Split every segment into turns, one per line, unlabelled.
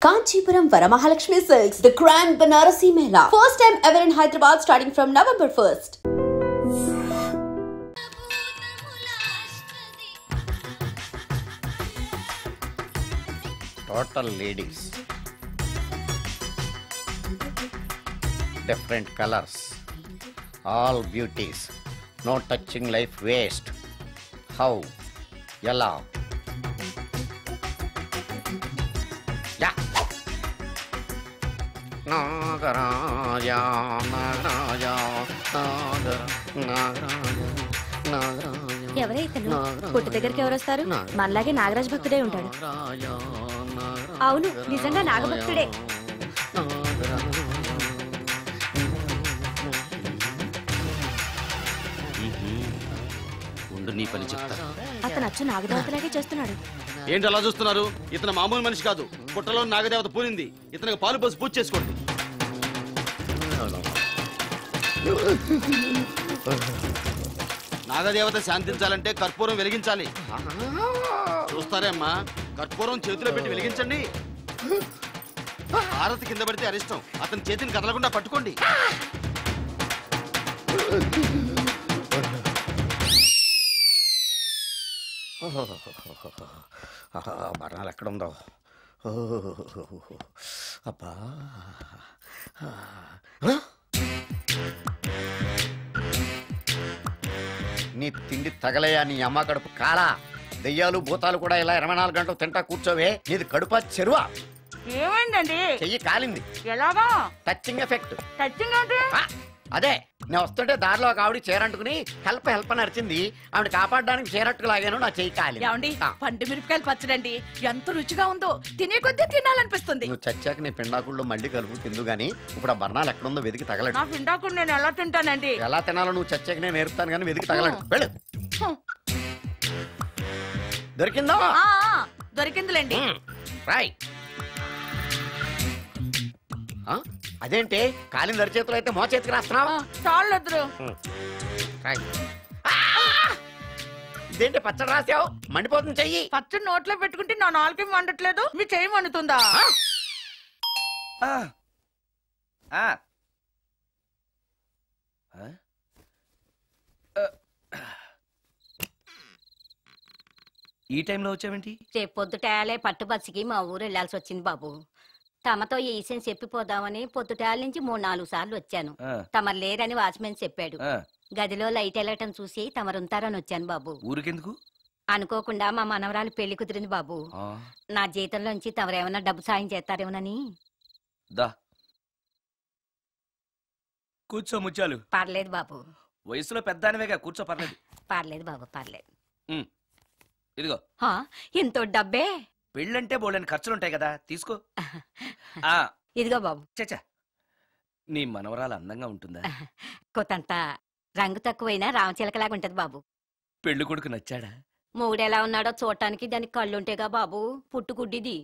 Kanchipuram Varamahalakshmi Silks, the Grand Banarasi Mela. First time ever in Hyderabad starting from November 1st.
Total ladies. Different colors. All beauties. No touching life waste. How? Yellow. Yeah. Nagaraja, Nagaraja, Nagaraja, Nagaraja.
ఎవరైతను పుట్టు దగ్గరికి ఎవరు వస్తారు? మనలాగే నాగరాజ్ భక్తుడే ఉంటాడు. అవును, నిజంగా నాగభక్తుడే.
నీ పని చెప్తా.
అతను అచ్చు నాగదేవతలాగే చేస్తున్నాడు.
ఏంటి అలా చూస్తున్నారు? ఇతను మామూలు మనిషి కాదు. పుట్టలో నాగదేవత పూనింది. ఇతనికి పాలు పోసి పూజ చేసుకోండి. నాగదేవత శాంతించాలంటే కర్పూరం వెలిగించాలి. చూస్తారే అమ్మా, కర్పూరం చేతిలో పెట్టి వెలిగించండి. హారతి కింద పడితే అరిష్టం. అతని చేతిని కదలకుండా పట్టుకోండి.
బర్ణాలు ఎక్కడుందో అబ్బా. నీ తిండి తగలయా నీ అమ్మ కడుపు కాలా. దెయ్యాలు భూతాలు కూడా ఇలా 24 గంటలు తింటా కూర్చోవే. నీది కడుపా చెరువా?
ఏమైందండి?
చెయ్యి కాలింది.
ఎలాగా?
Touching effect.
టచింగ్ అంటే
అదే, నేను వస్తుంటే దారిలో ఒక ఆవిడ చీరంటుకుని హెల్ప్ హెల్ప్ అని అరిచింది. ఆవిడ కాపాడడానికి చీరట్టుకు లాగాను, నా చెయ్యి కాలి.
పండు మిరపకాయలు పచ్చడండి, ఎంత రుచిగా ఉందో. తినే కొద్దీ తినాలనిపిస్తుంది.
నువ్వు చచ్చాక నీ పిండాకుళ్ళు మళ్ళీ కలుపు తిందు గానీ ఇప్పుడు ఆ బర్ణాలు ఎక్కడుందో వెతికి తగలడు.
నా పిండాకుడు నేను ఎలా తింటానండి?
ఎలా తినాలో నువ్వు చచ్చాక నేను నేర్పుతాను కానీ వెతికి తగలడు. వెళ్ళు. దొరికిందా?
దొరికిందిలేండి.
రాయ్. అదేంటి కాలిన దరిచేతులు అయితే మో చేతికి రాస్తున్నావు?
చాలు.
ఇదేంటి పచ్చడి రాసావు? మండిపోతుంది చెయ్యి.
పచ్చడి నోట్లో పెట్టుకుంటే నా నాలుగు మండట్లేదు, మీ చెయ్యి మండుతుందా?
ఈ టైంలో వచ్చావేంటి?
రేపు పొద్దుటాలే పట్టుబస్సుకి మా ఊరు వెళ్లాల్సి వచ్చింది బాబు. తమతో ఈ విషయం చెప్పిపోదామని పొద్దుటాల నుంచి 3-4 సార్లు వచ్చాను. తమరు లేరని వాచ్మెన్ చెప్పాడు. గదిలో లైట్ వెళ్ళటం చూసి తమరుంటారని వచ్చాను బాబు.
ఊరికెందుకు?
అనుకోకుండా మా మనవరాలు పెళ్లి కుదిరింది బాబు. నా జీతంలోంచి తమరేమన్నా డబ్బు సాయం చేస్తారేమోనని.
కూర్చో ముత్యాలు.
పర్లేదు బాబు.
వయసులో పెద్దానివేగా, కూర్చో. పర్లేదు.
పర్లేదు బాబు, పర్లేదు.
ఇదిగో.
ఇంతో డబ్బే?
పెళ్ళంటే బోళ్ళని ఖర్చులుంటాయి కదా, తీసుకో.
ఇదిగో బాబు.
చచ్చా, నీ మనవరాలు అందంగా ఉంటుందా?
కొత్తంత రంగు తక్కువైనా రామచిలకలాగా ఉంటది బాబు.
పెళ్లి కొడుకు నచ్చాడా?
మూడెలా ఉన్నాడో చూడటానికి దానికి కళ్ళుంటేగా బాబు, పుట్టుకుడ్డిది.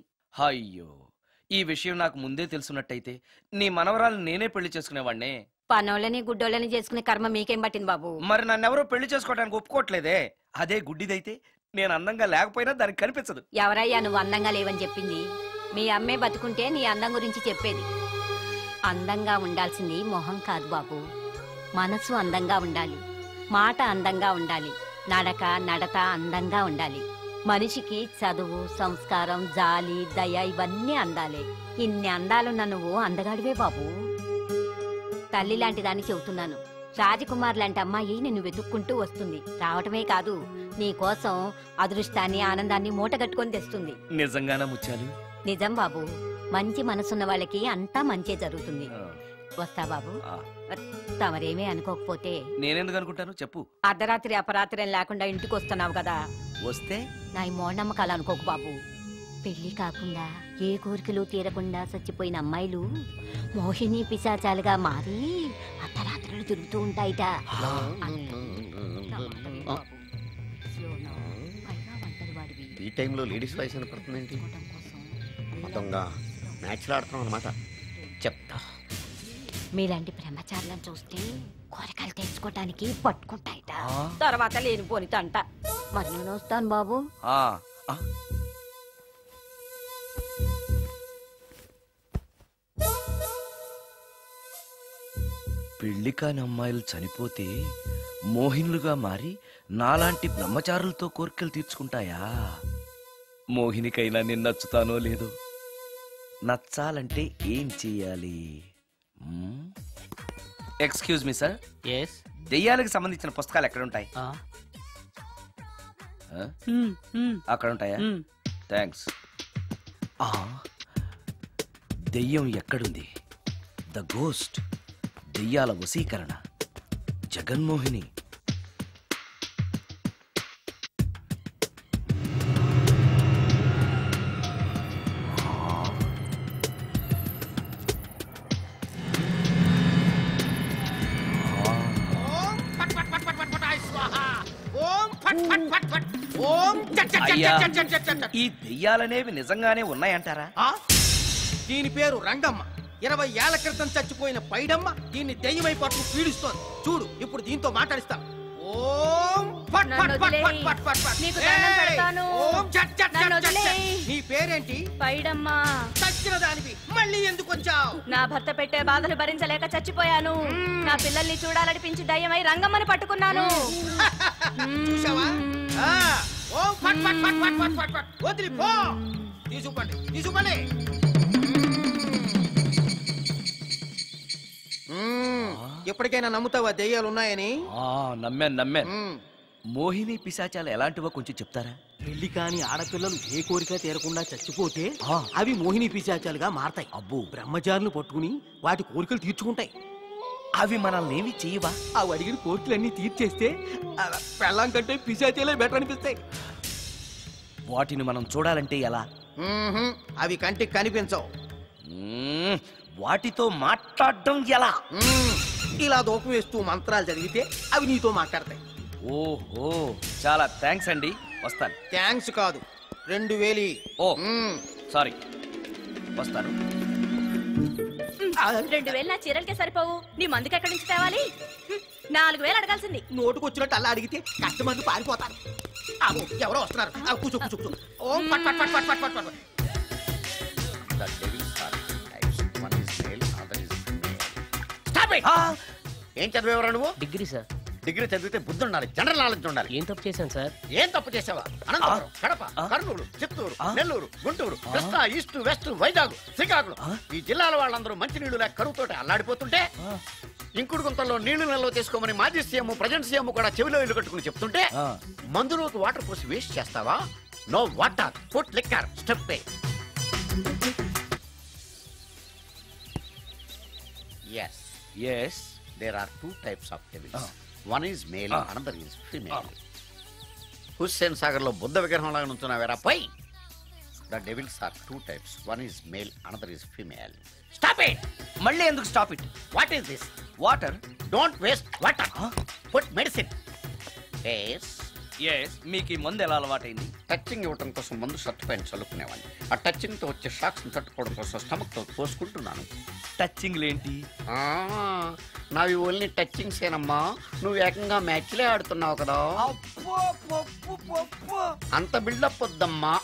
అయ్యో, ఈ విషయం నాకు ముందే తెలుసున్నట్టయితే నీ మనవరాలు నేనే పెళ్లి చేసుకునేవాడినే.
పనోళ్ళని గుడ్డోళ్ళని చేసుకునే కర్మ మీకేం పట్టింది బాబు?
మరి నన్నెవరో పెళ్లి చేసుకోవడానికి ఒప్పుకోవట్లేదే. అదే గుడ్డిదైతే నేను అందంగా లేకపోయినా దానికి కనిపించదు.
ఎవరయ్యా నువ్వు అందంగా లేవని చెప్పింది? మీ అమ్మే బతుకుంటే నీ అందం గురించి చెప్పేది. అందంగా ఉండాల్సింది మొహం కాదు బాబు, మనసు అందంగా ఉండాలి, మాట అందంగా ఉండాలి, నడక నడత అందంగా ఉండాలి. మనిషికి చదువు, సంస్కారం, జాలి, దయ ఇవన్నీ అందాలే. ఇన్ని అందాలున్న నువ్వు అందగాడివే బాబు. తల్లి లాంటి దాన్ని చెబుతున్నాను. రాజకుమార్ లాంటి అమ్మాయి నిన్ను వెతుక్కుంటూ వస్తుంది. రావటమే కాదు, నీ కోసం అదృష్టాన్ని, ఆనందాన్ని మూటగట్టుకొని తెస్తుంది.
నిజంగానా ముత్యాలు?
నిజం బాబు. మంచి మనసున్న వాళ్ళకి అంతా మంచే జరుగుతుంది. వస్తా బాబు. తమరేమీ అనుకోకపోతే.
నేనెందుకు అనుకుంటాను చెప్పు.
అర్ధరాత్రి అపరాత్రి లేకుండా ఇంటికి వస్తున్నావు కదా,
వస్తే
నా ఈ మూఢనమ్మకాలు అనుకోకు బాబు. పెళ్లి కాకుండా ఏ కోరికలు తీరకుండా చచ్చిపోయిన అమ్మాయిలు మోహిని పిశాచాలుగా మారి అర్ధరాత్రులు తిరుగుతూ ఉంటాయిట.
ఈ టైంలో లేడీస్ వాయిస్ వినపడుతుందేంటి? మొత్తంగా మ్యాచ్లు ఆడుతున్నాం అనమాట. చెప్తా.
మీలాంటి బ్రహ్మచారులను చూస్తే కోరికలు తెచ్చుకోవటానికి పట్టుకుంటాయిట. తర్వాత లేనిపోనితో అంట. మరి నేను వస్తాను బాబు.
పెళ్లి కాని అమ్మాయిలు చనిపోతే మోహినులుగా మారి నాలాంటి బ్రహ్మచారులతో కోరికలు తీర్చుకుంటాయా? మోహినికైనా నేను నచ్చుతానో లేదో. నచ్చాలంటే ఏం చెయ్యాలి? Excuse me sir.
ఎస్.
దెయ్యాలకు సంబంధించిన పుస్తకాలు ఎక్కడ ఉంటాయి? అక్కడ ఉంటాయా? థ్యాంక్స్. దెయ్యం ఎక్కడుంది? ద గోస్ట్, దెయ్యాల వశీకరణ, జగన్మోహిని. ఈ దెయ్యాలనేవి నిజంగానే ఉన్నాయంటారా?
దీని పేరు రంగమ్మ. 20 ఏళ్ల క్రితం చచ్చిపోయిన పైడమ్మ దీన్ని దెయ్యమై పట్టు పీడిస్తోంది. చూడు, ఇప్పుడు దీంతో మాట్లాడిస్తా. నీ పేరేంటి?
పైడమ్మ.
చచ్చిన దానివి మళ్ళీ ఎందుకు వచ్చావు?
నా భర్త పెట్టే బాధలు భరించలేక చచ్చిపోయాను. నా పిల్లల్ని చూడాలనిపించి దయ్యమై రంగమ్మని పట్టుకున్నాను.
చూసావా? వదిలిపో. తీసుకోండి, తీసుకోండి. ఎప్పటికైనా నమ్ముతావా దెయ్యాలు ఉన్నాయని?
నమ్మాను. మోహిని పిశాచాలు ఎలాంటివో కొంచెం చెప్తారా?
పెళ్లి కాని ఆడపిల్లలు ఏ కోరిక తీరకుండా చచ్చిపోతే అవి మోహిని పిశాచాలుగా మారతాయి.
అబ్బో.
బ్రహ్మచారులు పట్టుకుని వాటి కోరికలు తీర్చుకుంటాయి.
అవి మనల్ని ఏమి చేయవా?
అవి అడిగిన కోరికలన్నీ తీర్చేస్తే పెళ్ళాం కంటే పిశాచాలే బెటర్ అనిపిస్తాయి.
వాటిని మనం చూడాలంటే ఎలా?
అవి కంటికి కనిపించవు.
వాటితో మాట్లాడడం ఎలా?
ఇలా దూపం వేస్తూ మంత్రాలు చదివితే అవి నీతో మాట్లాడతాయి.
ఓహో, చాలా థ్యాంక్స్ అండి. వస్తాను.
థ్యాంక్స్ కాదు, 2000.
ఓ సారీ, వస్తాను.
2000 నా చీరలకే సరిపోవు. నీ మందుకి ఎక్కడి నుంచి తేవాలి? 4000 అడగాల్సింది.
నోటుకు వచ్చినట్టు అలా అడిగితే కస్టమర్లు పారిపోతారు. ఎవరో వస్తున్నారు. కూర్చో కూర్చో కూర్చో. ఓం పట్ పట్ పట్ పట్ పట్ పట్.
The devils are two types. One is male, other is female. Stop it! ఏం చదివేవరా నువ్వు?
Degree sir.
డిగ్రీ చదివితే బుద్ధి ఉండాలి, జనరల్ నాలెడ్జ్ ఉండాలి.
ఏం తప్పు చేశాను సార్?
ఏం తప్పు చేసావా? అనంతపురం, కడప, కర్నూలు, చిత్తూరు, నెల్లూరు, గుంటూరు, కృష్ణా, ఈస్ట్, వెస్ట్, వైజాగ్, శ్రీకాకుళం ఈ జిల్లాల వాళ్ళందరూ మంచినీళ్లు లేక కరువుతోటి అల్లాడిపోతుంటే ఇంకుడు గుంతల్లో నీళ్లు నిల్వ చేసుకోమని మాజీ సీఎం, ప్రజెంట్ సీఎం కూడా చెవిలో ఇల్లు కట్టుకుని చెప్తుంటే మందులోకి వాటర్ పోసి వేస్ట్ చేస్తావా? నో వాటర్, ఫుట్ లిక్కర్, స్టెప్ పే. Yes, there are two types of devils. One is male, another is female. Hussain Sagar లో బుద్ధ విగ్రహం లాగా నుంచున్నావేరా పై. The devils are two types. One is male, another is female. Stop it!
మళ్ళీ ఎందుకు stop it?
What is this?
Water.
Don't waste water. Put medicine. Yes.
మీకు ఈ మందు ఎలా అలవాటైంది?
టచింగ్ ఇవ్వటం కోసం ముందు షర్ట్ పైన చల్లుకునేవాడిని. ఆ టచింగ్ తో వచ్చే షాక్స్ తట్టుకోవడం కోసం స్టమక్ తో పోసుకుంటున్నాను.
టచింగ్ ఏంటి?
నావి ఓన్లీ టచింగ్స్ ఏనమ్మా. నువ్వు ఏకంగా మ్యాచ్లే ఆడుతున్నావు కదా. అంత బిల్డప్ వద్దమ్మా.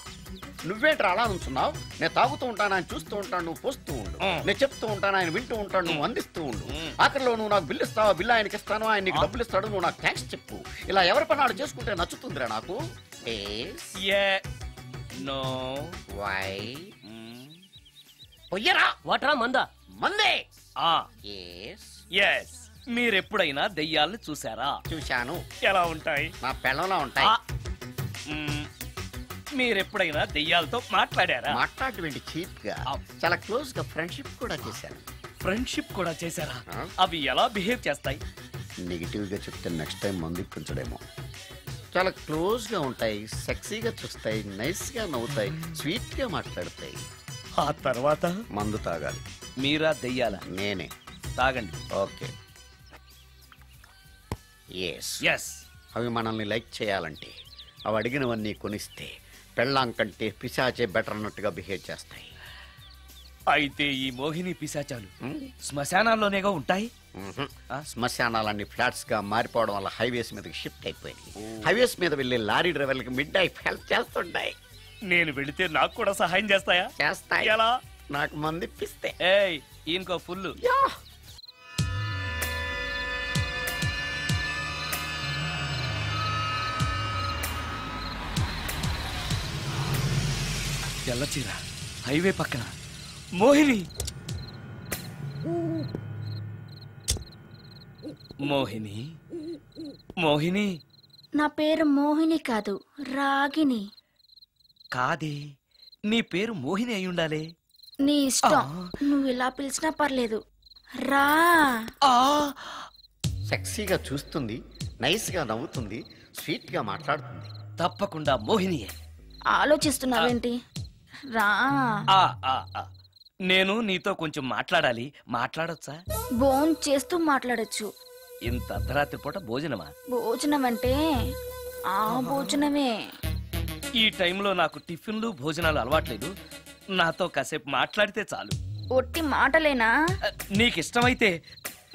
నువ్వేంట్రా అలా ఉంచున్నావు? నేను తాగుతూ ఉంటాను, ఆయన చూస్తూ ఉంటాను, నువ్వు పోస్తూ ఉండు. నేను చెప్తూ ఉంటాను, ఆయన వింటూ ఉంటాడు, నువ్వు అందిస్తూ ఉండు. ఆఖరిలో నువ్వు నాకు బిల్లు ఇస్తావా, బిల్లు ఆయనకి ఇస్తాను, ఆయన నీకు డబ్బులు ఇస్తాడు, నువ్వు నాకు థ్యాంక్స్ చెప్పు. ఇలా ఎవరి పని ఆడు చేసుకుంటే నచ్చుతుందిరా నాకు.
నో.
వై? పొయ్యరా.
వాటరా మందా?
మందే.
మీరెప్పుడైనా దెయ్యాలను చూసారా?
చూశాను.
ఎలా ఉంటాయి?
నా పెళ్ళంలా ఉంటాయి.
మీరెప్పుడైనా దెయ్యాలతో మాట్లాడారా?
మాట్లాడేంటి చీప్ గా, చాలా క్లోజ్ గా ఫ్రెండ్షిప్ కూడా చేశాను.
ఫ్రెండ్షిప్ కూడా చేశారా? అవి ఎలా బిహేవ్ చేస్తాయి?
నెగిటివ్ గా చెప్తే నెక్స్ట్ టైం మందు ఇప్పించడేమో. చాలా క్లోజ్ గా ఉంటాయి, సెక్సీగా చూస్తాయి, నైస్ గా నవ్వుతాయి, స్వీట్ గా మాట్లాడతాయి.
ఆ తర్వాత
మందు తాగాలి.
మీరా దెయ్యాల?
నేనే.
తాగండి.
ఓకే. ఎస్. అవి మనల్ని లైక్ చేయాలంటే అవి అడిగినవన్నీ కొనిస్తే పెళ్ళాం కంటే పిశాచే బెటర్ అన్నట్టుగా బిహేవ్ చేస్తాయి.
అయితే ఈ మోహిని పిశాచాలు శ్మశానాల్లోనేగా ఉంటాయి?
శ్మశానాలన్నీ ఫ్లాట్స్ గా మారిపోవడం వల్ల హైవేస్ మీదకి షిఫ్ట్ అయిపోయింది. హైవేస్ మీద వెళ్లే లారీ డ్రైవర్లకి మిడ్ నైట్ హెల్ప్ చేస్తుంటాయి.
నేను వెళితే నాకు కూడా సహాయం చేస్తాయా?
చేస్తాయి.
ఎలా?
నాకు మంది ఇప్పిస్తే.
ఈయనకో ఫుల్. తెల్ల చీర, హైవే పక్కన మోహిని. మోహిని, మోహిని.
నా పేరు మోహిని కాదు, రాగిని.
కాదే, నీ పేరు మోహిని అయి ఉండాలి.
నీ ఇష్టం, నువ్వు ఇలా పిలిచినా పర్లేదు. రా.
సెక్సీగా చూస్తుంది, నైస్ గా నవ్వుతుంది, స్వీట్ గా మాట్లాడుతుంది.
తప్పకుండా మోహినియే.
ఆలోచిస్తున్నావేంటి? రా.
నేను నీతో కొంచెం మాట్లాడాలి. మాట్లాడొచ్చా?
భోజనం చేస్తూ మాట్లాడొచ్చు.
ఇంత అర్ధరాత్రి పూట భోజనమా?
భోజనం అంటే ఆ భోజనమే.
ఈ టైంలో నాకు టిఫిన్లు భోజనాలు అలవాట్లేదు. నాతో కాసేపు మాట్లాడితే చాలు.
ఒట్టి మాటలేనా?
నీకిష్టమైతే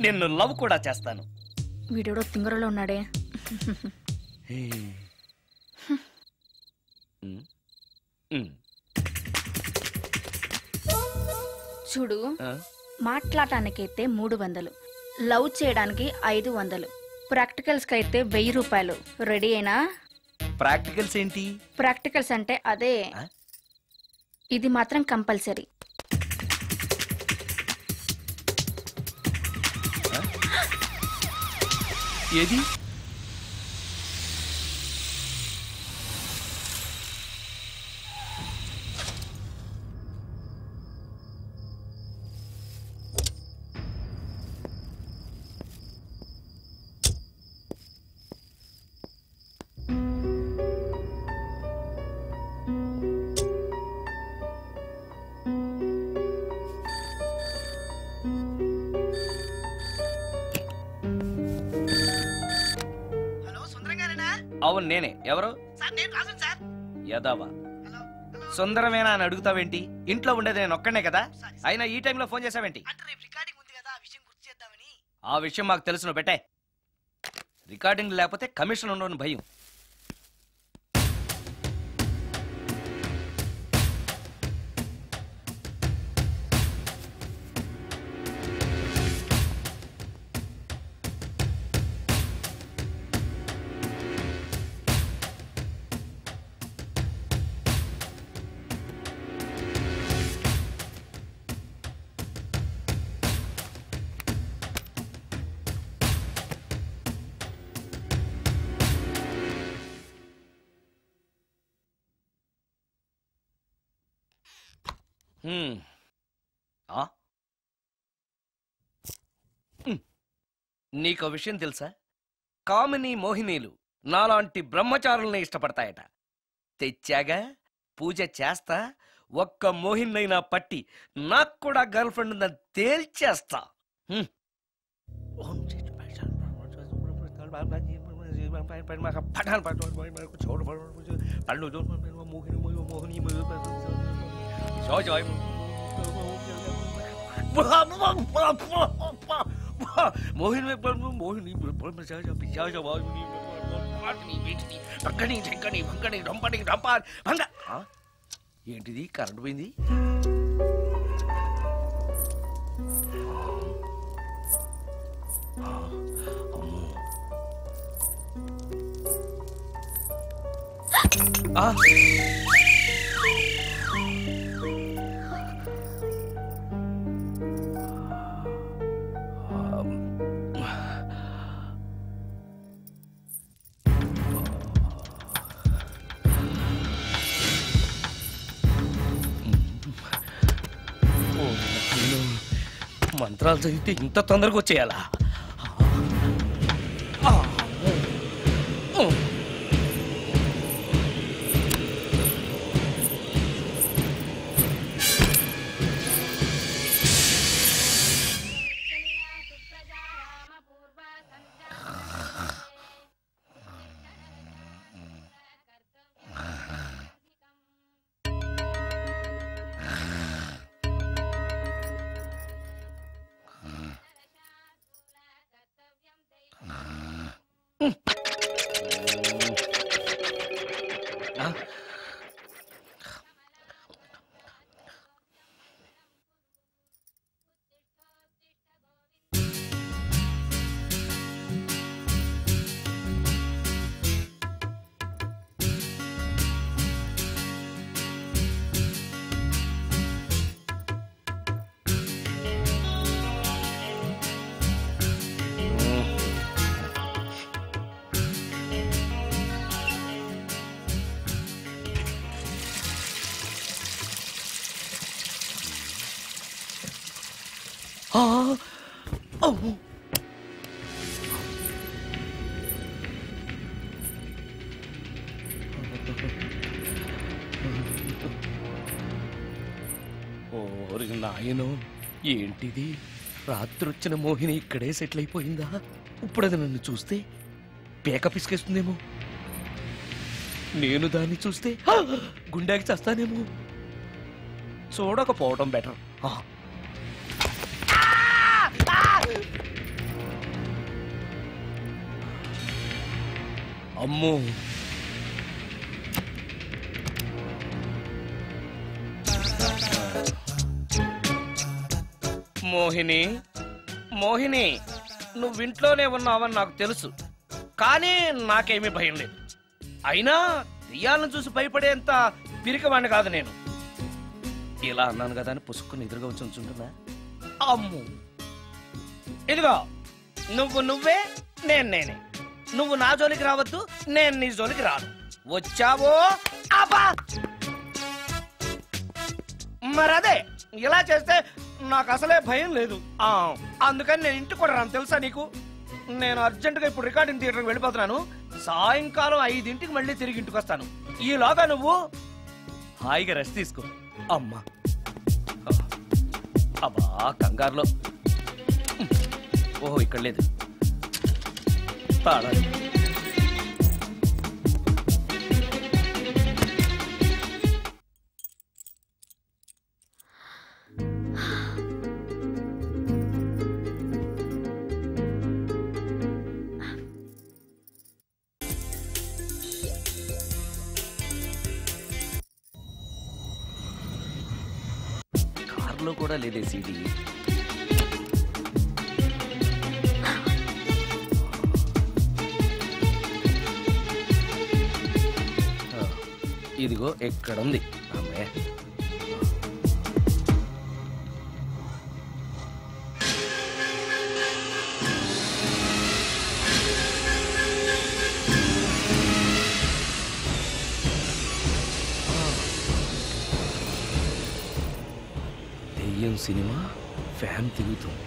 నిన్ను లవ్ కూడా చేస్తాను.
వీడెవడో తింగరలో ఉన్నాడే. చూడు, మాట్లాడటానికైతే 300, లవ్ చేయడానికి 500, ప్రాక్టికల్స్ కి అయితే 1000 రూపాయలు. రెడీ అయినా?
ప్రాక్టికల్స్ ఏంటి?
ప్రాక్టికల్స్ అంటే అదే, ఇది మాత్రం కంపల్సరీ.
ఏది? అవును నేనే. ఎవరు? యదావా సుందరమేనా అని అడుగుతావేంటి? ఇంట్లో ఉండేది నేను ఒక్కనే కదా. అయినా ఈ టైంలో ఫోన్ చేసావేంటి? ఆ విషయం మాకు తెలుసు, నువ్వు పెట్టే. రికార్డింగ్ లేకపోతే కమిషన్ ఉండని భయం. నీకో విషయం తెలుసా? కామిని మోహినీలు నాలాంటి బ్రహ్మచారుల్ని ఇష్టపడతాయట. తెచ్చాగా, పూజ చేస్తా, ఒక్క మోహినైనా పట్టి నాకు కూడా గర్ల్ ఫ్రెండ్ ఉందని తేల్చేస్తా. ఏంటిది? కరెంట్ పోయింది. మంత్రాలు చదివితే ఇంత తొందరగా వచ్చేయాలా? ఓరి నాయనో, ఏంటిది? రాత్రి వచ్చిన మోహిని ఇక్కడే సెటిల్ అయిపోయిందా? ఇప్పుడు అది నన్ను చూస్తే పేక పిసికేస్తుందేమో. నేను దాన్ని చూస్తే గుండెకి చస్తానేమో. చూడకపోవడం బెటర్. అమ్మో, మోహిని, మోహిని, నువ్వు ఇంట్లోనే ఉన్నావని నాకు తెలుసు, కానీ నాకేమీ భయం లేదు. అయినా దెయ్యాలను చూసి భయపడేంత పిరికవాణ్ణి కాదు నేను. ఇలా అన్నాను కదా అని పుసుక్కుని ఎదురుగా వచ్చి ఉంచుంటున్నా. అమ్ము, ఇదిగో నువ్వు నువ్వే, నేను నేనే. నువ్వు నా జోలికి రావద్దు, నేను నీ జోలికి రాను. వచ్చావో అబ్బా, మరదే ఇలా చేస్తే నాకు అసలే భయం లేదు. అందుకని నేను ఇంటికి కూడా రాను, తెలుసా నీకు? నేను అర్జెంటుగా ఇప్పుడు రికార్డింగ్ థియేటర్కి వెళ్ళిపోతున్నాను. సాయంకాలం 5ంటికి మళ్ళీ తిరిగి ఇంటికి వస్తాను. ఈలోగా నువ్వు హాయిగా రెస్ట్ తీసుకో. అమ్మా, అబ్బా కంగారులో. ఓహో, ఇక్కడ లేదు. తాళాలి. కార్లో కూడా లేదే సీడీ. ఇదిగో ఎక్కడుంది. అమ్మే, దెయ్యం సినిమా ఫ్యాన్ తిరుగుతుంది.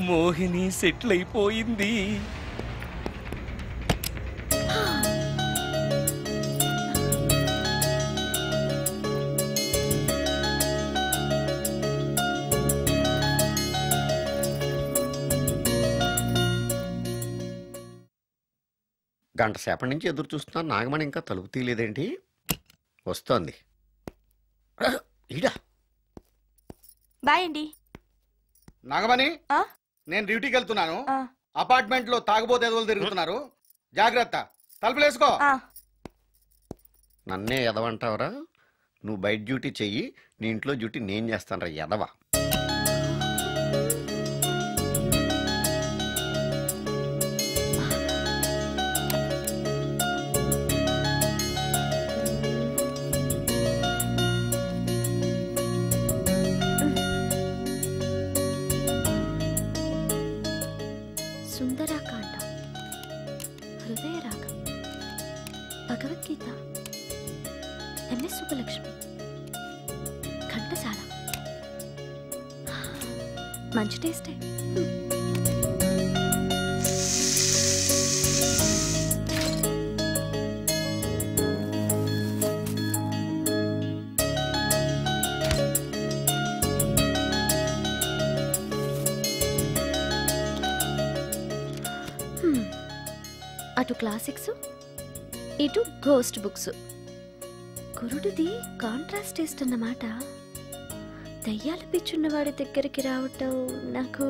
మోహిని సెటిల్ అయిపోయింది.
గంట సేపటి నుంచి ఎదురు చూస్తున్నాను. నాగమణి ఇంకా తలుపు తీయలేదేంటి? వస్తోంది. ఈడా
బాయ్ అండి.
నాగమణి, నేను డ్యూటీకి వెళ్తున్నాను. అపార్ట్మెంట్ లో తాగుబోతు ఎదవలు తిరుగుతున్నారు, జాగ్రత్త. తలుపులేసుకో.
నన్నే ఎదవంటావరా? నువ్వు బయట డ్యూటీ చెయ్యి, నీ ఇంట్లో డ్యూటీ నేను చేస్తాను రా ఎదవా.
సుందరాకాండ, హృదయ రాగం, భగవద్గీత, ఎంఎస్ సుబ్బలక్ష్మి, ఘంటసాల. మంచి టేస్టే. అటు క్లాసిక్స్, ఇటు గోస్ట్ బుక్స్. కురుడిది కాంట్రాస్ట్ టేస్ట్ అన్నమాట. దయ్యాల పిచ్చున్న వాడి దగ్గరికి రావటం నాకు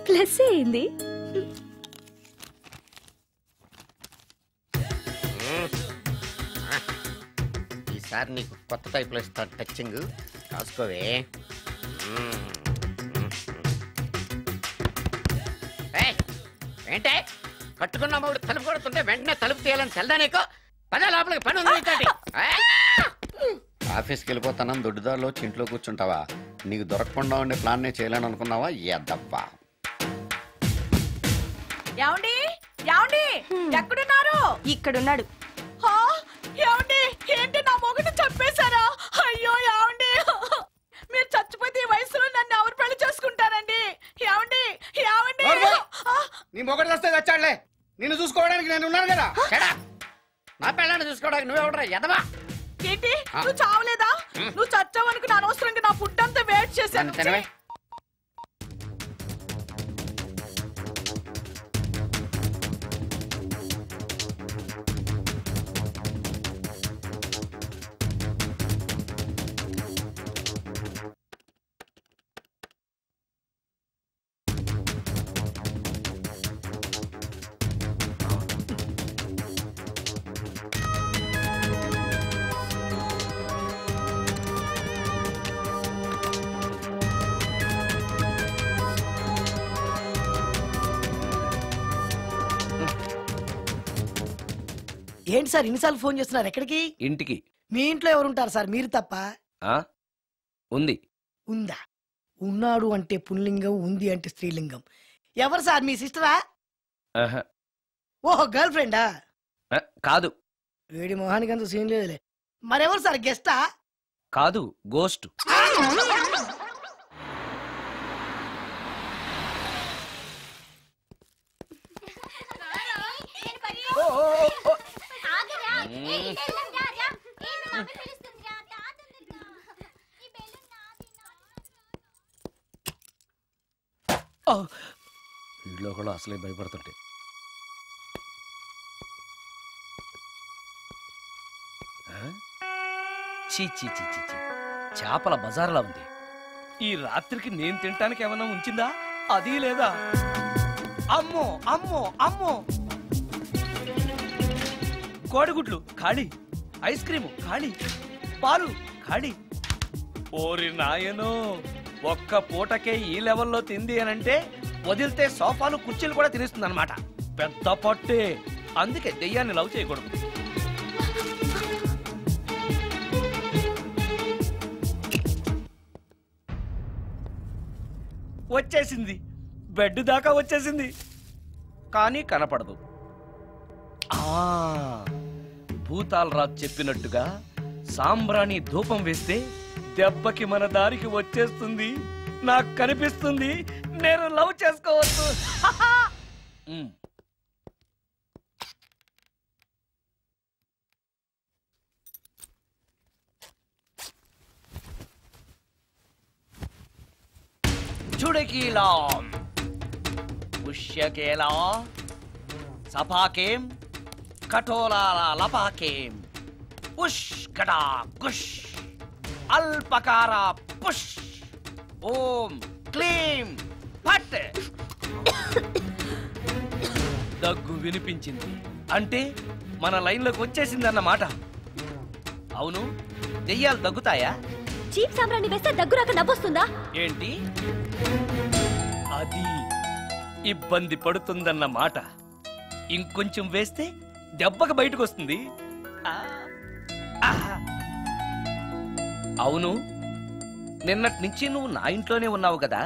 ప్లస్ అయింది.
ఈసారి నీకు కొత్త టైప్లో ఇస్తాను టచ్చింగ్, కాసుకోవే. ఏంటే కట్టుకున్న మూడు తలుపు కొడుతుంటే వెంటనే తలుపు తీయాలని తెల్దా నీకు? పదే లోపలికి పని ఉంది. ఆఫీస్కి వెళ్ళిపోతానని దొడ్డుదారిలో ఇంట్లో కూర్చుంటావా? నీకు దొరకకుండా ఉండే ప్లాన్ నే చేయాలని అనుకున్నావా? ఎద్దవ్వా.
ఏమండి, ఏమండి, ఎక్కడున్నారు?
ఇక్కడున్నాడు.
ఏమండి, ఏంటి నా మొగుడు చంపేశారా? అయ్యో ఏమండి.
మొగడు వస్తే వచ్చాడులే, నిన్ను చూసుకోవడానికి నేను ఉన్నాను కదా.
నా పిల్లని చూసుకోవడానికి నువ్వెవడరా ఎదవా?
ఏంటి నువ్వు చావలేదా? నువ్వు చచ్చావనుకుని అనవసరంగా నా ఫుడ్ అంతా వేట్ చేశాను.
ఏంటి సార్ ఇన్నిసార్లు ఫోన్ చేస్తున్నారు? ఎక్కడికి?
ఇంటికి.
మీ ఇంట్లో ఎవరుంటారు సార్, మీరు తప్ప?
ఉంది.
ఉందా? ఉన్నాడు అంటే పుల్లింగం, ఉంది అంటే స్త్రీలింగం. ఎవరు సార్, మీ సిస్టరా? ఓహో, గర్ల్ ఫ్రెండా?
కాదు.
వేడి మొహానికి అంత సీన్ లేదులే. మరెవరు సార్, గెస్టా?
కాదు, గోస్ట్. వీళ్ళు కూడా అసలే భయపడుతుంటే. చీ చీ చీ చీ చీ, చేపల బజార్లా ఉంది. ఈ రాత్రికి నేను తినటానికి ఏమన్నా ఉంచిందా? అది లేదా? అమ్మో అమ్మో అమ్మో, కోడిగుడ్లు ఖాళీ, ఐస్ క్రీము ఖాళీ, పాలు ఖాళీ. ఓరి నాయనో, ఒక్క పూటకే ఈ లెవెల్లో తింది అనంటే వదిలితే సోఫాలు కుర్చీలు కూడా తినేస్తుంది అనమాట. పెద్ద పట్టే. అందుకే దెయ్యాన్ని లవ్ చేయకూడదు. వచ్చేసింది, బెడ్ దాకా వచ్చేసింది, కానీ కనపడదు. భూతాలరాజు చెప్పినట్టుగా సాంబ్రాణి ధూపం వేస్తే దెబ్బకి మన దారికి వచ్చేస్తుంది. నాకు కనిపిస్తుంది, నేను లవ్ చేసుకోవచ్చు. చుడకీలా పుష్యకేలా సపాకేం కఠోరాల లపాకేం పుష్ కటా కుష్ అల్పకార పుష్ ఓం క్లీం ఫట్. దగ్గు వినిపించింది అంటే మన లైన్లోకి వచ్చేసిందన్నమాట. అవును, దెయ్యాలు దగ్గుతాయా?
చీప్ సాంబ్రాణి వేస్తే దగ్గు రాక నవ్వొస్తుందా?
ఏంటి అది? ఇబ్బంది పడుతుందన్న మాట. ఇంకొంచెం వేస్తే దెబ్బకి బయటకు వస్తుంది. అవును, నిన్నటి నుంచి నువ్వు నా ఇంట్లోనే ఉన్నావు కదా.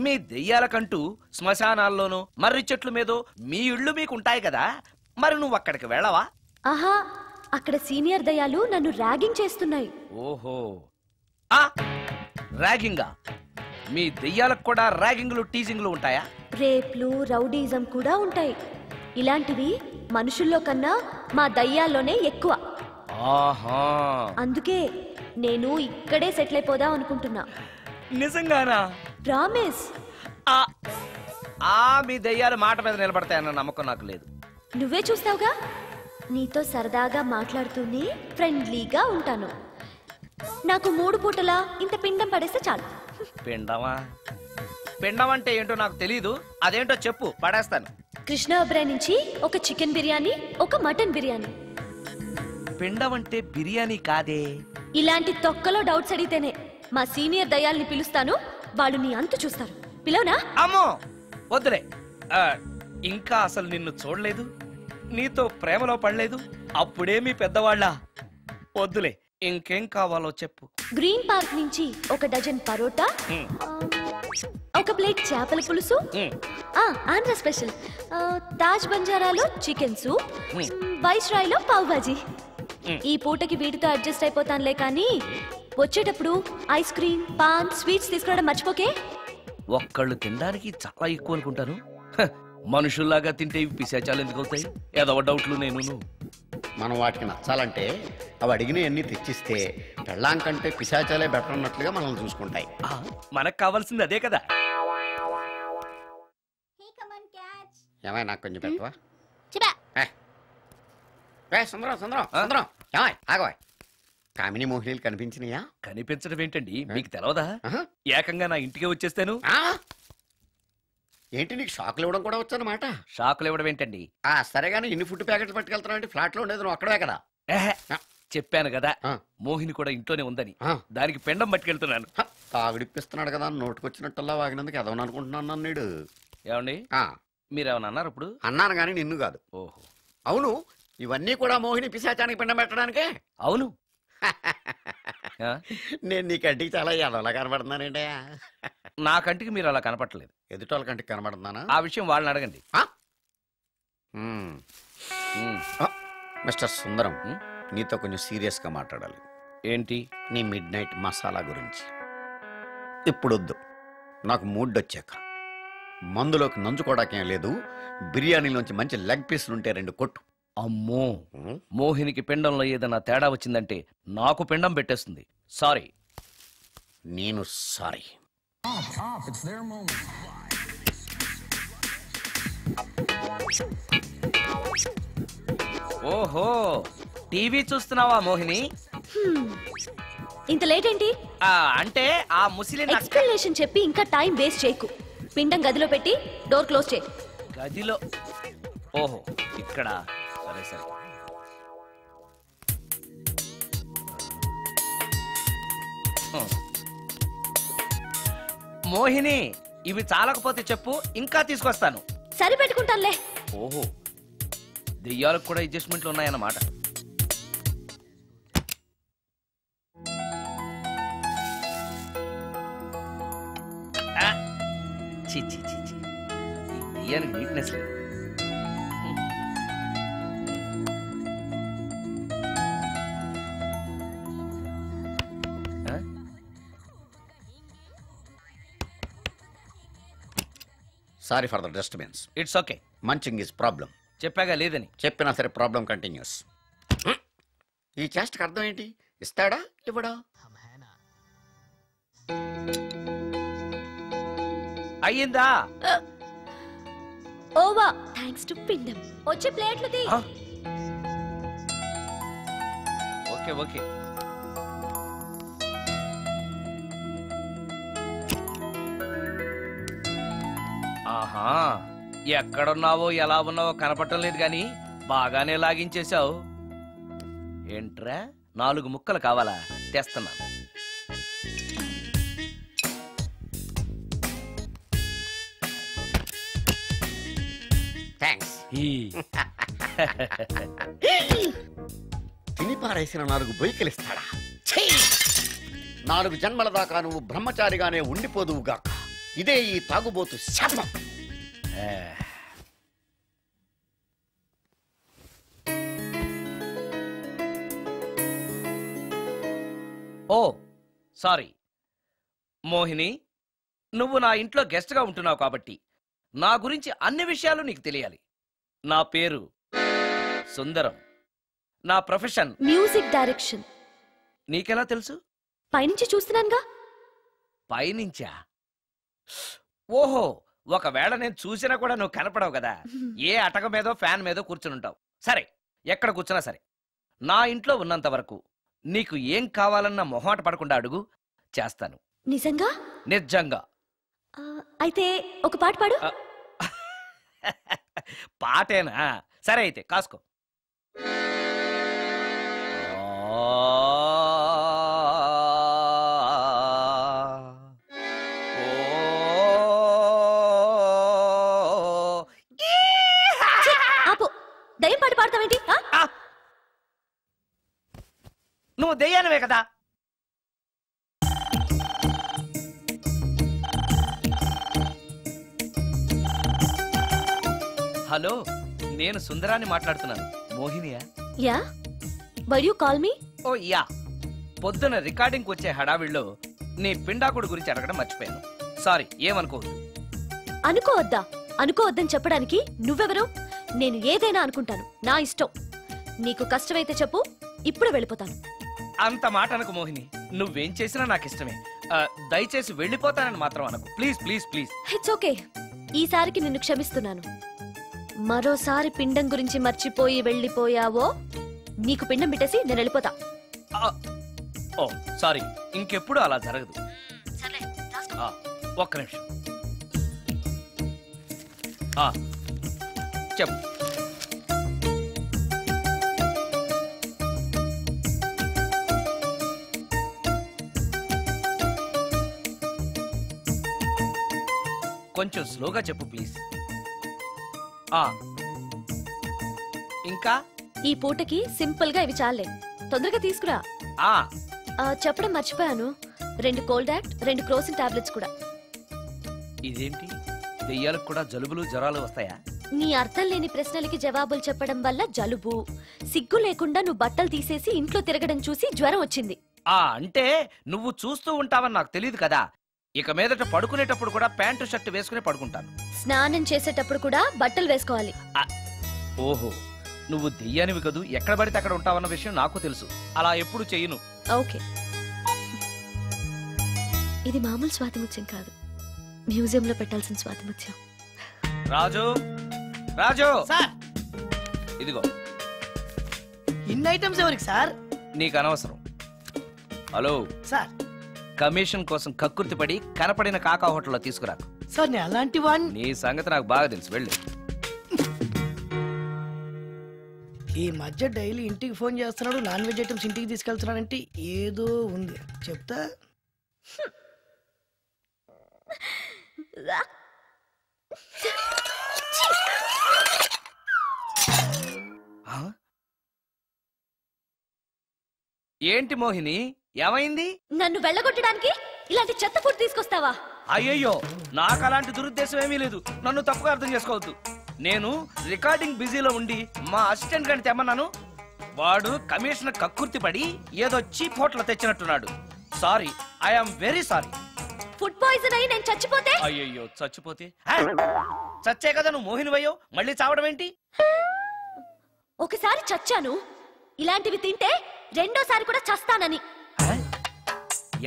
మీ దెయ్యాలకంటూ శ్మశానాల్లోనూ మర్రి చెట్ల మీదో మీ ఇళ్ళు మీకుంటాయి కదా, మరి నువ్వు అక్కడికి వెళ్ళవా?
ఆహా, అక్కడ సీనియర్ దయ్యాలు నన్ను ర్యాగింగ్ చేస్తున్నాయి.
ఓహో, ర్యాగింగా? మీ దెయ్యాలకు కూడా ర్యాగింగ్లు టీజింగ్లు ఉంటాయా?
రేప్లు, రౌడీజం కూడా ఉంటాయి. ఇలాంటివి మనుషుల్లో కన్నా మా దయ్యాల్లోనే ఎక్కువ.
ఆహా,
అందుకే నేను ఇక్కడే సెటిల్ అయిపోదాం అనుకుంటున్నా.
నిజంగానా?
ప్రామిస్.
మీ దయ్యాలు మాట మీద నిలబడతాయన్న నమ్మకం నాకు లేదు.
నువ్వే చూస్తావుగా, నీతో సరదాగా మాట్లాడుతూనే ఫ్రెండ్లీగా ఉంటాను. నాకు 3 పూటలా ఇంత పిండం పడేస్తే చాలు.
పిండమా? పిండం అంటే ఏంటో నాకు తెలీదు, అదేంటో చెప్పు, పడేస్తాను.
కృష్ణ అబ్రాయ్ నుంచి ఒక చికెన్ బిర్యానీ, ఒక మటన్ బిర్యానీ.
పిండం అంటే బిర్యానీ కాదే.
ఇలాంటి తొక్కలో డౌట్స్ అడిగితేనే మా సీనియర్ దయ్యాల్ని పిలుస్తాను, వాళ్ళు నీ అంతు చూస్తారు. పిలవనా?
అమ్మో వద్దులే. ఇంకా అసలు నిన్ను చూడలేదు, నీతో ప్రేమలో పడలేదు, అప్పుడే మీ పెద్దవాళ్ళ. వద్దులే, ఇంకేం కావాలో చెప్పు.
గ్రీన్ పార్క్ నుంచి ఒక డజన్ పరోటా, ఒక ప్లేట్ చేపల పులుసు, ఆంధ్ర స్పెషల్ తాజ్ బంజారాలో చికెన్ సూప్, వైస్రాయ్లో పావ్ భాజీ. ఈ పూటకి వీటితో అడ్జస్ట్ అయిపోతానులే, కానీ వచ్చేటప్పుడు ఐస్ క్రీమ్, పాన్, స్వీట్స్ తీసుకురావడం మర్చిపోకే.
ఒక్కళ్ళు తినడానికి చాలా ఎక్కువ అనుకుంటాను. మనుషుల్లాగా తింటే ఇవి పిశాచాలు ఎందుకు అవుతాయి? ఏదో డౌట్లు నేను.
మనం వాటికి నచ్చాలంటే అవి అడిగినవన్నీ తెచ్చిస్తే పెళ్ళాం కంటే పిశాచాలే బెటర్ అన్నట్లుగా మనల్ని చూసుకుంటాయి.
మనకు కావాల్సింది అదే కదా.
ఏమై నాకు కొంచెం పెట్టవా? సుందరం సుందరం సుందరం ఏమై ఆగవా? కామిని మోహినీలు కనిపించినాయా?
కనిపించడం ఏంటండి, మీకు తెలవదా? ఏకంగా నా ఇంటికే వచ్చేస్తాను.
ఏంటి నీకు షాకులు ఇవ్వడం కూడా వచ్చానమాట?
షాకులు ఇవ్వడం ఏంటండి?
సరేగాని ఇన్ని ఫుడ్ ప్యాకెట్లు పట్టుకెళ్తాను అంటే ఫ్లాట్ లో ఉండేది నువ్వు అక్కడే కదా.
చెప్పాను కదా మోహిని కూడా ఇంట్లోనే ఉందని. దానికి పెండం పట్టుకెళ్తున్నాను.
తాగుడిప్పిస్తున్నాడు కదా నోటుకొచ్చినట్టల్లా వాగినందుకు ఎదవని అనుకుంటున్నాను నీడు.
ఏమండి మీరేమన్నా అన్నారు ఇప్పుడు?
అన్నాను గాని నిన్ను కాదు.
ఓహో
అవును, ఇవన్నీ కూడా మోహిని పిశాచానికి పిండం పెట్టడానికే?
అవును.
నేను నీ కంటికి చాలా ఎదవలా కనబడుతున్నానండి.
నా కంటికి మీరు అలా కనపడలేదు.
ఎదుటోళ్ళ కంటికి కనబడుతున్నానా?
ఆ విషయం వాళ్ళని అడగండి.
మిస్టర్ సుందరం, నీతో కొంచెం సీరియస్ గా మాట్లాడాలి.
ఏంటి?
నీ మిడ్ నైట్ మసాలా గురించి. ఇప్పుడొద్దు, నాకు మూడ్ వచ్చాక. మందులోకి నంచుకోవడాకేం లేదు, బిర్యానీలోంచి మంచి లెగ్ పీసులు ఉంటే 2 కొట్టు.
అమ్మో, మోహినికి పిండంలో ఏదైనా తేడా వచ్చిందంటే నాకు పిండం పెట్టేస్తుంది. సారీ.
నేను సారీ.
ఓహో, టీవీ చూస్తున్నావా మోహిని?
ఇంత లేట్ ఏంటి?
అంటే ఆ ముసిలి
ఎక్స్ప్లనేషన్ చెప్పి ఇంకా టైం వేస్ట్ చేయకు. పిండం గదిలో పెట్టి డోర్ క్లోజ్ చేయి.
గదిలో? ఓహో, ఇక్కడ. సరే సరే. మోహిని, ఇవి చాలకపోతే చెప్పు, ఇంకా తీసుకొస్తాను.
సరి పెట్టుకుంటానులే.
ఓహో, దెయ్యాలకు కూడా అడ్జస్ట్మెంట్లు ఉన్నాయన్నమాట. దెయ్యానికి నీట్నెస్ లేదు.
Sorry for the disturbance.
It's okay.
Munching is problem.
చెప్పాగా లేదని.
చెప్పినా సరే ప్రాబ్లం కంటిన్యూస్. ఈ చేష్టకి అర్థం ఏంటి? ఇస్తాడా ఇవ్వడా?
అయ్యిందా?
ఓవా, థాంక్స్ టు పిండం. వచ్చే ప్లేట్లు తీ.
Okay okay. ఆహా, ఎక్కడున్నావో ఎలా ఉన్నావో కనపడటం లేదు గాని బాగానే లాగించేశావు. ఏంట్రా, 4 ముక్కలు కావాలా? తెస్తున్నాను.
థ్యాంక్స్. తిని పారేసిన 4 బొయ్యకిలిస్తాడా? 4 జన్మల దాకా నువ్వు బ్రహ్మచారిగానే ఉండిపోదువుగాక. ఇదే ఈ తాగుబోతు శాపం.
ఓ సారీ మోహిని, నువ్వు నా ఇంట్లో గెస్ట్ గా ఉంటున్నావు కాబట్టి నా గురించి అన్ని విషయాలు నీకు తెలియాలి. నా పేరు సుందరం. నా ప్రొఫెషన్
మ్యూజిక్ డైరెక్షన్.
నీకెలా తెలుసు?
పైనుంచి చూస్తున్నానుగా.
పైనుంచా? ఓహో, ఒకవేళ నేను చూసినా కూడా నువ్వు కనపడవు కదా. ఏ అటక మీదో ఫ్యాన్ మీదో కూర్చునుంటావు. సరే, ఎక్కడ కూర్చున్నా సరే, నా ఇంట్లో ఉన్నంత వరకు నీకు ఏం కావాలన్న మొహాట పడకుండా అడుగు, చేస్తాను.
నిజంగా?
నిజంగా.
అయితే ఒక పాట పాడు.
పాటేనా? సరే అయితే కాసుకో.
ఆపు, దయ్యం పాట పాడతావేంటి?
నువ్వు దెయ్యానివే కదా. హలో, నేను సుందరాన్ని మాట్లాడుతున్నాను. మోహినియా?
Yeah, why you call me?
Oh yeah, పొద్దున రికార్డింగ్ వచ్చే హడావిడిలో నీ పిండాకుడు గురించి అడగడం మర్చిపోయాను. సారీ, ఏమనుకోవద్దు.
అనుకోవద్దా? అనుకోవద్దని చెప్పడానికి నువ్వెవరు? నేను ఏదైనా అనుకుంటాను, నా ఇష్టం. నీకు కష్టమైతే చెప్పు, ఇప్పుడు వెళ్ళిపోతాను.
అంత మాట అనకు మోహిని, నువ్వేం చేసినా నాకు ఇష్టమే. దయచేసి వెళ్ళిపోతానని మాత్రం అనకు, please please please.
It's okay, ఈసారికి నిన్ను క్షమిస్తున్నాను. మరోసారి పిండం గురించి మర్చిపోయి వెళ్ళిపోయావో నీకు పిండం పెట్టేసి నేను వెళ్ళిపోతా.
ఓ సారీ, ఇంకెప్పుడు అలా జరగదు. ఒక్క నిమిషం. చెప్పు. కొంచెం స్లోగా చెప్పు ప్లీజ్. ఇంకా
ఈ పూటకి సింపుల్ గా ఇవి చాలే, తొందరగా తీసుకురా. చెప్పడం మర్చిపోయాను, 2 కోల్డ్ యాక్ట్, 2 క్రోసిన్ టాబ్లెట్స్ కూడా.
ఇదేంటి, దెయ్యాలకు కూడా జలుబులు జ్వరాలు వస్తాయా?
నీ అర్థం లేని ప్రశ్నలకి జవాబులు చెప్పడం వల్ల జలుబు, సిగ్గు లేకుండా నువ్వు బట్టలు తీసేసి ఇంట్లో తిరగడం చూసి జ్వరం వచ్చింది.
అంటే నువ్వు చూస్తూ ఉంటావని నాకు తెలియదు కదా. ఇక మీదట పడుకునేటప్పుడు కూడా ప్యాంటు షర్ట్ వేసుకుని పడుకుంటాను.
స్నానం చేసేటప్పుడు కూడా బట్టలు వేసుకోవాలి.
ఓహో, నువ్వు దెయ్యానివి కదూ, ఎక్కడ పడితే అక్కడ ఉంటావన్న విషయం నాకు తెలుసు. అలా ఎప్పుడు చెయ్యను.
ఓకే, ఇది మామూలు స్వాతిముత్యం కాదు, మ్యూజియంలో పెట్టాల్సిన స్వాతిముత్యం.
రాజు, రాజు
సార్,
ఇదిగో.
ఇన్ని ఐటమ్స్ ఎవరికి సార్?
నీకు అనవసరం. హలో
సార్,
కమిషన్ కోసం కక్కుర్తి పడి కనపడిన కాకా హోటల్లో తీసుకురాకు.
సార్ నేను అలాంటి వాడిని.
నీ సంగతి నాకు బాగా తెలుసు, వెళ్ళు.
ఈ మధ్య డైలీ ఇంటికి ఫోన్ చేస్తున్నాడు, నాన్ వెజ్ ఐటమ్స్ ఇంటికి తీసుకెళ్తున్నాడంటే ఏదో ఉంది, చెప్తా.
ఏంటి మోహిని, ఏమైంది?
నన్ను వెళ్ళగొట్టడానికి ఇలాంటి చెత్త ఫుడ్ తీసుకొస్తావా?
అయ్యయ్యో, నాకు అలాంటి దురుద్దేశం ఏమీ లేదు, నన్ను తప్పుగా అర్థం చేసుకోవద్దు. నేను రికార్డింగ్ బిజీలో ఉండి మా అసిస్టెంట్ గారిని తెమ్మన్నాను. వాడు కమిషనర్ కక్కుర్తి పడి ఏదో చీప్ హోటల్ తెచ్చినట్టున్నాడు. Sorry, I'm very sorry.
Food poison అయి నేను చచ్చిపోతే?
అయ్యయ్యో, చచ్చిపోతే? చచ్చే కదా నువ్వు మోహినివయ్యో, మళ్ళీ చావడం ఏంటి?
ఒకసారి చచ్చాను, ఇలాంటివి తింటే రెండోసారి కూడా చస్తానని.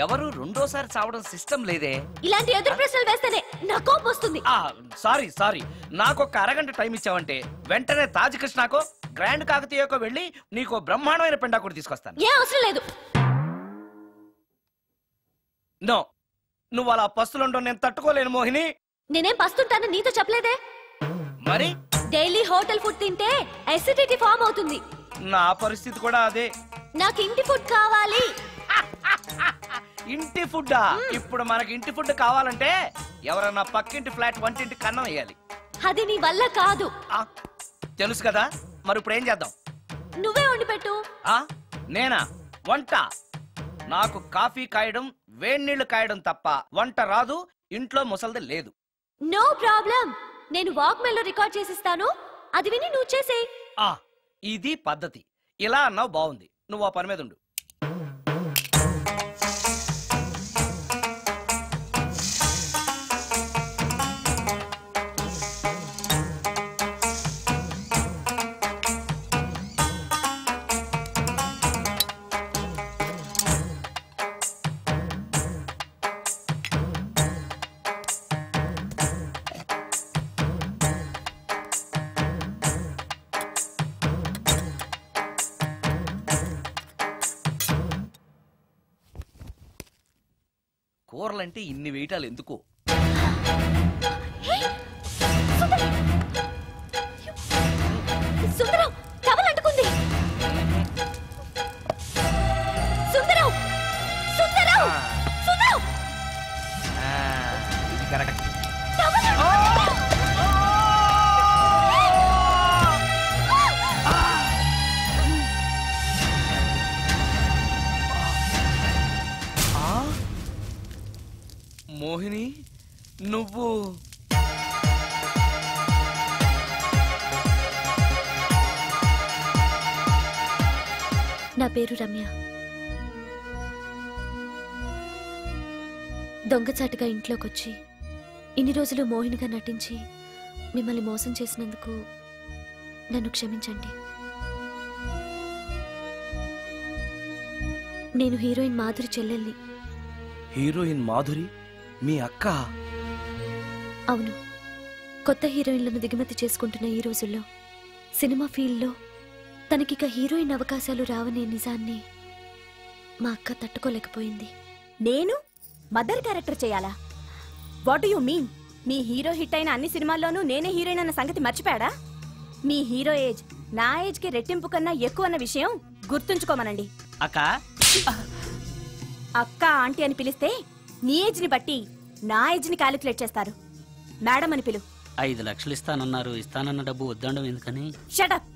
ఎవరు రెండోసారి చావడం సిస్టం లేదే.
ఇలాంటి ఎదురు ప్రశ్నలు వేస్తేనే నా కోపం వస్తుంది.
సారీ సారీ, నాకు ఒక అరగంట టైం ఇచ్చావంటే వెంటనే తాజ్ కృష్ణకో గ్రాండ్ కాకతీయకో వెళ్ళి నీకు బ్రహ్మాండమైన పెండా కూడా తీసుకొస్తాను.
ఏ అవసరం లేదు.
నో, నువ్వు అలా పస్తులుండో నేను తట్టుకోలేను మోహిని.
నేనేం పస్తుంటాను నీతో చెప్పలేదే.
మరి
డైలీ హోటల్ ఫుడ్ తింటే అసిడిటీ ఫామ్ అవుతుంది.
నా పరిస్థితి కూడా అదే.
నాకు ఇంటి ఫుడ్ కావాలి.
ఇంటి ఫుడ్డా? ఇప్పుడు మనకి ఇంటి ఫుడ్ కావాలంటే ఎవరన్నా పక్కింటి ఫ్లాట్ వంటింటి కన్నం వేయాలి.
అది నీ వల్ల కాదు.
తెలుసు కదా, మరి ఇప్పుడు ఏం చేద్దాం?
నువ్వే వండి పెట్టు.
నేనా వంట? నాకు కాఫీ కాయడం, వేడినీళ్లు కాయడం తప్ప వంట రాదు. ఇంట్లో ముసల్ది లేదు.
నో ప్రాబ్లం, నేను వాక్మెయిల్ లో రికార్డ్ చేసిస్తాను, అది విని నువ్వు చేసేయ్.
ఇది పద్ధతి. ఇలా అన్నావు, బాగుంది. నువ్వు ఆ పని మీద ఉండు. కూరలంటే ఇన్ని వేయటాలు ఎందుకు?
సుందరం, టవల్ అంటుకుంది. సుందరం, సుందరం, సుందరం.
ఇది కరెక్ట్. మోహిని, నువ్వు
నా పేరు రమ్య. దొంగచాటుగా ఇంట్లోకొచ్చి ఇన్ని రోజులు మోహినిగా నటించి మిమ్మల్ని మోసం చేసినందుకు నన్ను క్షమించండి. నేను హీరోయిన్ మాధురి చెల్లెల్ని.
హీరోయిన్ మాధురి మీ అక్క?
అవును. కొత్త హీరోయిన్లను దిగుమతి చేసుకుంటున్న ఈ రోజుల్లో సినిమా ఫీల్డ్లో తనకిక హీరోయిన్ అవకాశాలు రావనే నిజాన్ని మా అక్క తట్టుకోలేకపోయింది.
నేను మదర్ క్యారెక్టర్ చేయాలా? What do you mean? Me hero hit అయిన అన్ని సినిమాల్లోనూ నేనే హీరోయిన్ అన్న సంగతి మర్చిపోయాడా? మీ హీరో ఏజ్ నా ఏజ్ కి రెట్టింపు కన్నా ఎక్కువ అన్న విషయం గుర్తుంచుకోమనండి.
అక్క
అక్క ఆంటీ అని పిలిస్తే నీ ఏజ్ ని బట్టి నా ఏజ్ ని క్యాలిక్యులేట్ చేస్తారు. మేడం అని పిలు.
5 లక్షలు ఇస్తానన్నారు. ఇస్తానన్న డబ్బు వద్దండం ఎందుకని?
షటప్.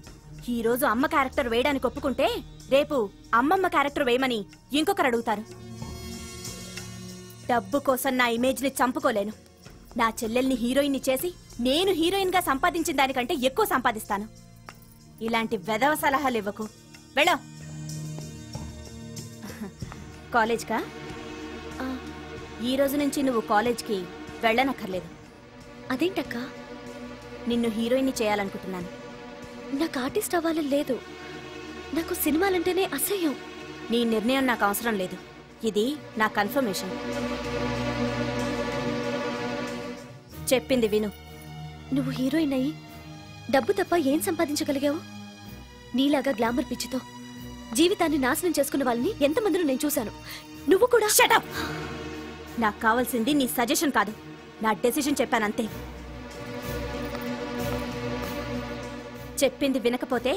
ఈ రోజు అమ్మ క్యారెక్టర్ వేయడానికి ఒప్పుకుంటే రేపు అమ్మమ్మ క్యారెక్టర్ వేయమని ఇంకొకరు అడుగుతారు. డబ్బు కోసం నా ఇమేజ్ ని చంపుకోలేను. నా చెల్లెల్ని హీరోయిన్ ని చేసి నేను హీరోయిన్ గా సంపాదించిన దానికంటే ఎక్కువ సంపాదిస్తాను. ఇలాంటి వెధవ సలహాలు ఇవ్వకు. వెళ్ళో. కాలేజ్కా? ఈ రోజు నుంచి నువ్వు కాలేజ్కి వెళ్ళనక్కర్లేదు.
అదేంటక్క?
నిన్ను హీరోయిన్ చేయాలనుకుంటున్నాను.
నాకు ఆర్టిస్ట్ అవ్వాలని లేదు. నాకు సినిమాలంటేనే అసహ్యం.
నీ నిర్ణయం నాకు అవసరం లేదు. ఇది నా కన్ఫర్మేషన్. చెప్పింది విను.
నువ్వు హీరోయిన్ అయ్యి డబ్బు తప్ప ఏం సంపాదించగలిగావు? నీలాగా గ్లామర్ పిచ్చితో జీవితాన్ని నాశనం చేసుకున్న వాళ్ళని ఎంతమందిని నేను చూశాను. నువ్వు కూడా.
షటప్. నాకు కావాల్సింది నీ సజెషన్ కాదు, నా డెసిషన్ చెప్పానంతే. చెప్పింది వినకపోతే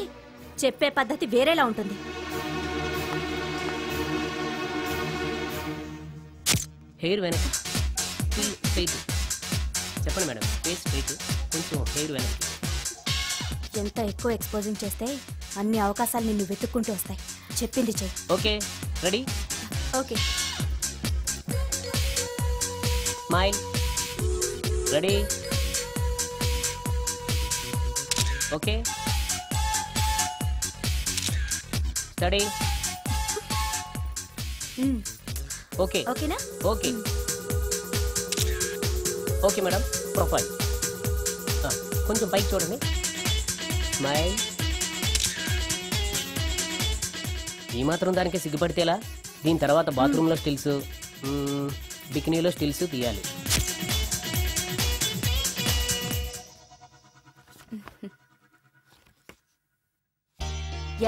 చెప్పే పద్ధతి వేరేలా ఉంటుంది.
హెయిర్ వెనక చెప్పండి మేడం. ఫేస్ స్ట్రైట్, కొంచెం హెయిర్ వెనక.
ఎంత ఎక్కువ ఎక్స్పోజింగ్ చేస్తే అన్ని అవకాశాలు నిన్ను వెతుక్కుంటూ వస్తాయి. చెప్పింది చెయ్యి.
Okay, ready?
Okay.
Smile. Ready? Okay. Study. Okay.
ఓకేనా?
ఓకే. Okay madam. ప్రొఫైల్ కొంచెం పైకి చూడండి. స్మైల్. ఈ మాత్రం దానికి సిగ్గుపడితేలా? దీని తర్వాత బాత్రూంలో స్టిల్స్, బికినీలో స్టిల్స్ తీయాలి.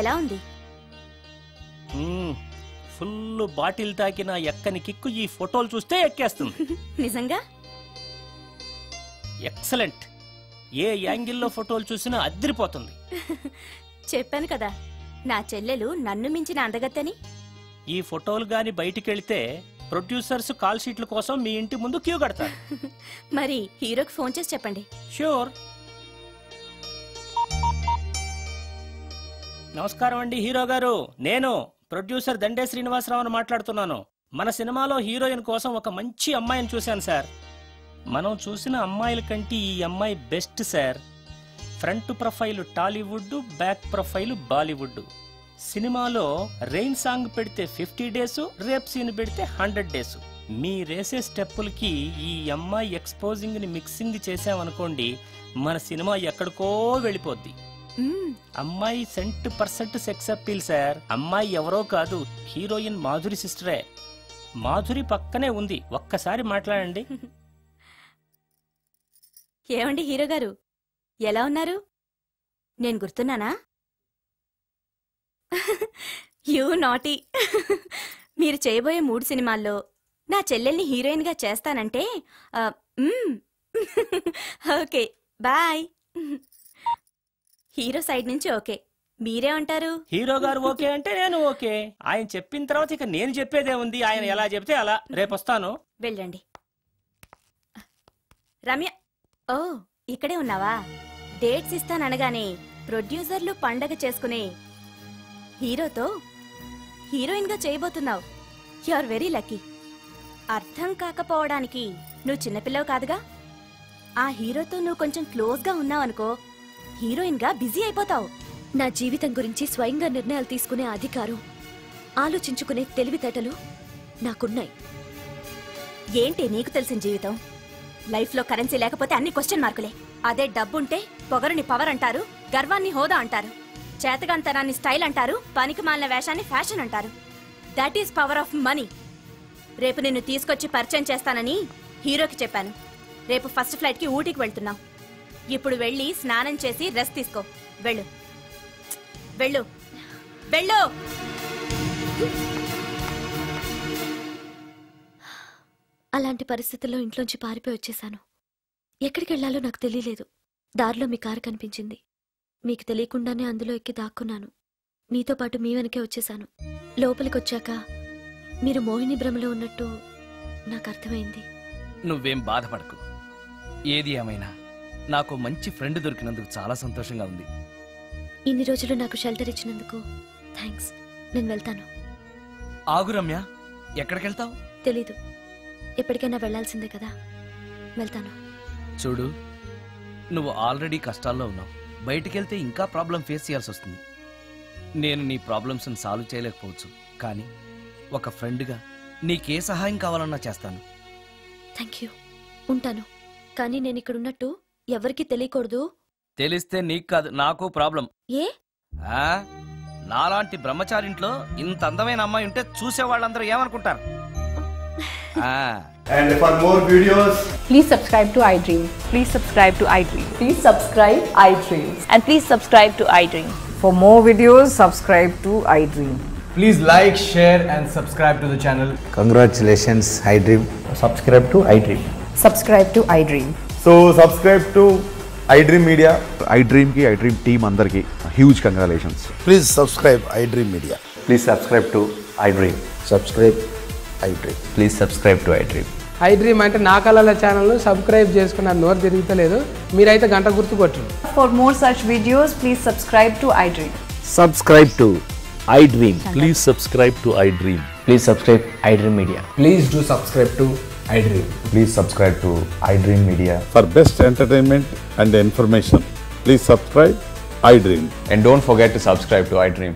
ఎలా ఉంది?
ఫుల్ బాటిల్ తాకిన ఎక్కని కిక్కు ఈ ఫోటోలు చూస్తే ఎక్కేస్తుంది.
నిజంగా
ఎక్సలెంట్. ఏ యాంగిల్లో ఫోటోలు చూసినా అద్దరిపోతుంది.
చెప్పాను కదా నా చెల్లెలు నన్ను మించిన అందగత్తని.
ఈ ఫోటోలు గాని బయటికెళ్తే ప్రొడ్యూసర్స్ కాల్ షీట్ల కోసం మీ ఇంటి ముందు క్యూ కడతారు.
మరి హీరోకి ఫోన్ చేసి చెప్పండి.
ష్యూర్. నమస్కారం అండి హీరో గారు. నేను ప్రొడ్యూసర్ దండే శ్రీనివాసరావుని మాట్లాడుతున్నాను. మన సినిమాలో హీరోయిన్ కోసం ఒక మంచి అమ్మాయిని చూశాను సార్. మనం చూసిన అమ్మాయిల కంటే ఈ అమ్మాయి best sir. Front profile Tollywood, back profile Bollywood. సినిమాలో రెయిన్ సాంగ్ పెడితే 50 డేస్, రేప్ సీన్ పెడితే 100 డేస్. మీరేసే స్టెప్పులకి ఈ అమ్మాయి ఎక్స్పోజింగ్ ని మిక్సింగ్ చేసామనుకోండి, మన సినిమా ఎక్కడికో వెళ్ళిపోద్ది. అమ్మాయి 100% సెక్స్ అప్పీల్ సార్. అమ్మాయి ఎవరో కాదు, హీరోయిన్ మాధురి సిస్టరే. మాధురి పక్కనే ఉంది, ఒక్కసారి మాట్లాడండి.
ఏమండి హీరో గారు, ఎలా ఉన్నారు? నేను గుర్తున్నానా? You naughty. మీరు చేయబోయే 3 సినిమాల్లో నా చెల్లెల్ని హీరోయిన్ గా చేస్తానంటే ఓకే బాయ్. హీరో సైడ్ నుంచి ఓకే, మీరే అంటారు?
హీరో గారు ఓకే అంటే నేను ఓకే. ఆయన చెప్పిన తర్వాత ఇక నేను చెప్పేదే ఉంది. ఆయన ఎలా చెప్తే అలా. రేపొస్తాను.
వెళ్ళండి. రమ్య, ఓ ఇక్కడే ఉన్నావా? డేట్స్ ఇస్తాననగానే ప్రొడ్యూసర్లు పండగ చేసుకునే హీరోతో హీరోయిన్ గా చేయబోతున్నావు. You are very lucky. అర్థం కాకపోవడానికి నువ్వు చిన్నపిల్లవు కాదుగా. ఆ హీరోతో నువ్వు కొంచెం క్లోజ్ గా ఉన్నావనుకో, హీరోయిన్ గా బిజీ అయిపోతావు.
నా జీవితం గురించి స్వయంగా నిర్ణయాలు తీసుకునే అధికారం, ఆలోచించుకునే తెలివితేటలు నాకున్నాయి.
ఏంటి నీకు తెలిసిన జీవితం? లైఫ్ లో కరెన్సీ లేకపోతే అన్ని క్వశ్చన్ మార్కులే. అదే డబ్బుంటే పొగరుని పవర్ అంటారు, గర్వాన్ని హోదా అంటారు, చేతగాంతనాన్ని స్టైల్ అంటారు, పనికి మాలిన వేషాన్ని ఫ్యాషన్ అంటారు. That is power of money. రేపు నిన్ను తీసుకొచ్చి పరిచయం చేస్తానని హీరోకి చెప్పాను. రేపు ఫస్ట్ ఫ్లైట్ కి ఊటీకి వెళ్తున్నావు. ఇప్పుడు వెళ్ళి స్నానం చేసి రెస్ట్ తీసుకో. వెళ్ళు వెళ్ళు వెళ్ళు.
అలాంటి పరిస్థితుల్లో ఇంట్లోంచి పారిపోయి వచ్చేశాను. ఎక్కడికి వెళ్లాలో నాకు తెలియలేదు. దారిలో మీ కారు కనిపించింది. మీకు తెలియకుండానే అందులో ఎక్కి దాక్కున్నాను. మీతో పాటు మీ వెనకే వచ్చేశాను. లోపలికొచ్చాక మీరు మోహిని భ్రమలో ఉన్నట్టు నాకు అర్థమైంది.
నువ్వేం బాధపడకు. ఏది ఏమైనా నాకు మంచి ఫ్రెండ్ దొరికినందుకు చాలా సంతోషంగా ఉంది.
ఇన్ని రోజులు నాకు షెల్టర్ ఇచ్చినందుకు థ్యాంక్స్. నేను వెళ్తాను.
ఆగు రమ్య, ఎక్కడికెళ్తావు?
తెలీదు. ఎప్పటికైనా వెళ్లాల్సిందే కదా. వెళ్తాను.
చూడు, నువ్వు ఆల్రెడీ కష్టాల్లో ఉన్నావు. బయటికెళ్తే ఇంకా ప్రాబ్లం ఫేస్ చేయాల్సి వస్తుంది. నేను నీ ప్రాబ్లమ్స్ని సాల్వ్ చేయలేకపోవచ్చు, కానీ ఒక ఫ్రెండ్గా నీకే సహాయం కావాలన్నా చేస్తాను.
Thank you. ఉంటాను. కానీ నేను ఇక్కడ ఉన్నట్టు ఎవరికి తెలియకూడదు.
తెలిస్తే నీకు కాదు, నాకు ప్రాబ్లం.
ఏ?
నాలాంటి బ్రహ్మచారింట్లో ఇంత అందమైన అమ్మాయి ఉంటే చూసే వాళ్ళందరూ ఏమనుకుంటారు?
And for more videos,
please subscribe to iDream. Please subscribe to iDream. Please subscribe iDream. And please subscribe to iDream. For more videos, subscribe to iDream.
please like, share and subscribe to the channel.
Congratulations, iDream.
Subscribe to iDream.
Subscribe to iDream.
So subscribe to iDream Media. iDream ki iDream team andarki huge congratulations.
Please subscribe iDream Media.
Please subscribe to iDream.
Subscribe iDream.
Please subscribe to iDream.
iDream అంటే నా కళల channel subscribe చేసుకున్న నోరు తిరుగుతలేదు. మీరైతే గంట గుర్తు కొట్టండి.
For more such videos, please subscribe to iDream.
Subscribe to iDream. Please subscribe to iDream.
Please subscribe iDream Media.
Please do subscribe to iDream.
Please subscribe to iDream Media. For best entertainment and information, please subscribe iDream.
And don't forget to subscribe to iDream.